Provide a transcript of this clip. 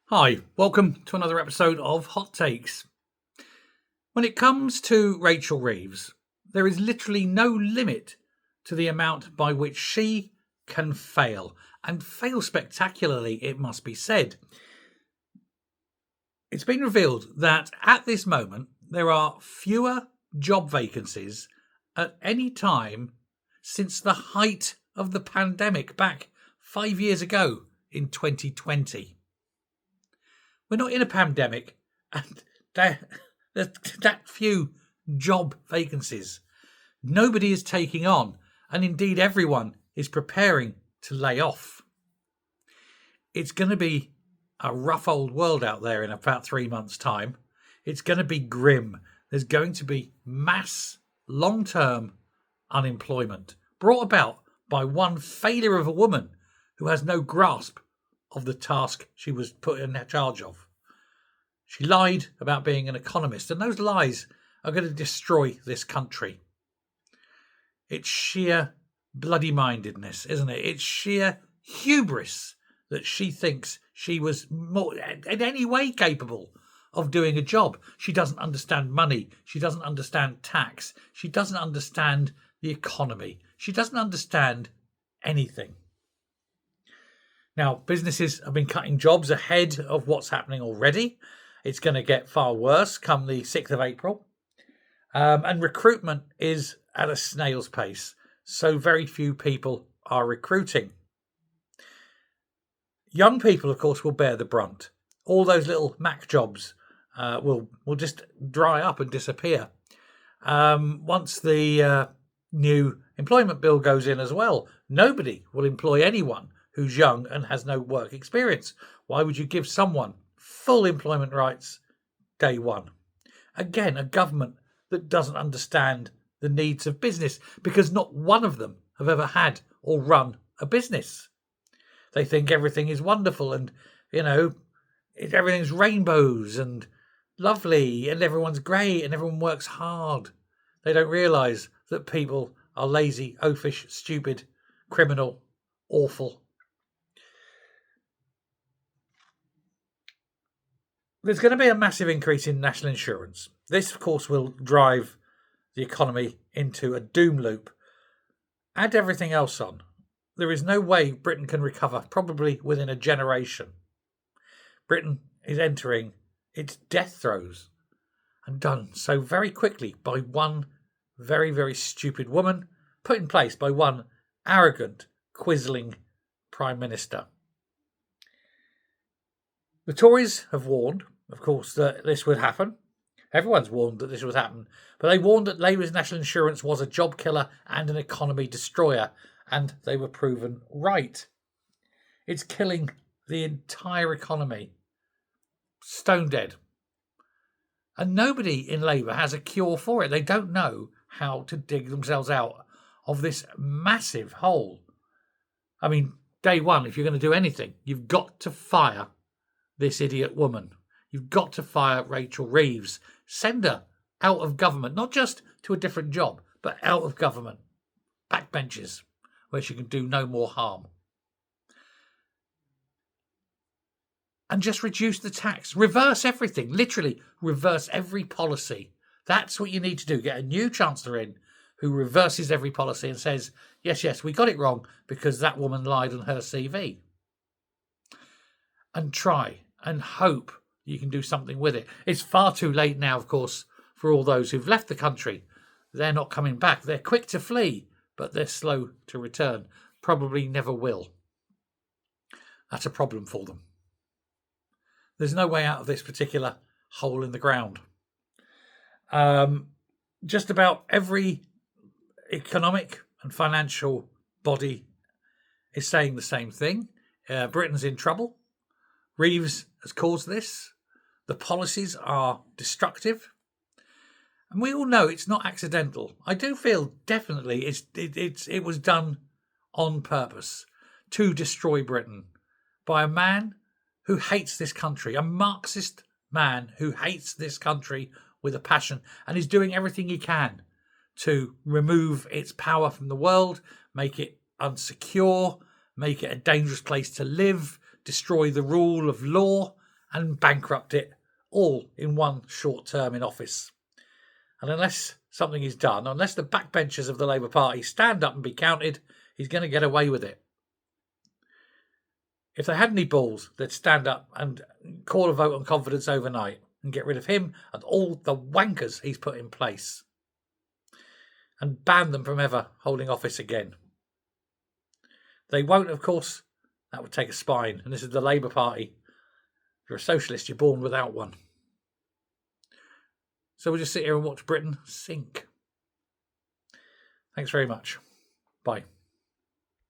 Hi, welcome to another episode of Hot Takes. When it comes to Rachel Reeves, there is literally no limit to the amount by which she can fail, and fail spectacularly, it must be said. It's been revealed that at this moment there are fewer job vacancies at any time since the height of the pandemic back 5 years ago in 2020. We're not in a pandemic, and that few job vacancies. Nobody is taking on, and indeed everyone is preparing to lay off. It's going to be a rough old world out there in about 3 months' time. It's going to be grim. There's going to be mass long-term unemployment brought about by one failure of a woman who has no grasp of the task she was put in charge of. She lied about being an economist, and those lies are going to destroy this country. It's sheer bloody mindedness, isn't it? It's sheer hubris that she thinks she was more in any way capable of doing a job. She doesn't understand money. She doesn't understand tax. She doesn't understand the economy. She doesn't understand anything. Now, businesses have been cutting jobs ahead of what's happening already. It's going to get far worse come the 6th of April. And recruitment is at a snail's pace. So very few people are recruiting. Young people, of course, will bear the brunt. All those little Mac jobs will just dry up and disappear. Once the new employment bill goes in as well, nobody will employ anyone who's young and has no work experience. Why would you give someone full employment rights day one? Again, a government that doesn't understand the needs of business, because not one of them have ever had or run a business. They think everything is wonderful and, everything's rainbows and lovely and everyone's great and everyone works hard. They don't realise that people are lazy, oafish, stupid, criminal, awful. There's going to be a massive increase in national insurance. This, of course, will drive the economy into a doom loop. Add everything else on. There is no way Britain can recover, probably within a generation. Britain is entering its death throes, and done so very quickly by one very, very stupid woman, put in place by one arrogant, quizzling Prime Minister. The Tories have warned, of course, that this would happen. Everyone's warned that this would happen. But they warned that Labour's national insurance was a job killer and an economy destroyer. And they were proven right. It's killing the entire economy. Stone dead. And nobody in Labour has a cure for it. They don't know how to dig themselves out of this massive hole. I mean, day one, if you're going to do anything, you've got to fire this idiot woman. You've got to fire Rachel Reeves. Send her out of government, not just to a different job, but out of government. Backbenches, where she can do no more harm. And just reduce the tax. Reverse everything. Literally reverse every policy. That's what you need to do. Get a new Chancellor in who reverses every policy and says, yes, we got it wrong because that woman lied on her CV. And try and hope you can do something with it. It's far too late now, of course, for all those who've left the country. They're not coming back. They're quick to flee, but they're slow to return. Probably never will. That's a problem for them. There's no way out of this particular hole in the ground. Just about every economic and financial body is saying the same thing. Britain's in trouble. Reeves has caused this. The policies are destructive. And we all know it's not accidental. I do feel definitely it was done on purpose to destroy Britain by a man who hates this country, a Marxist man who hates this country with a passion and is doing everything he can to remove its power from the world, make it unsecure, make it a dangerous place to live, destroy the rule of law, and bankrupt it all in one short term in office. And unless something is done, unless the backbenchers of the Labour Party stand up and be counted, he's going to get away with it. If they had any balls, they'd stand up and call a vote on confidence overnight and get rid of him and all the wankers he's put in place and ban them from ever holding office again. They won't, of course. That would take a spine. And this is the Labour Party. If you're a socialist, you're born without one. So we'll just sit here and watch Britain sink. Thanks very much. Bye.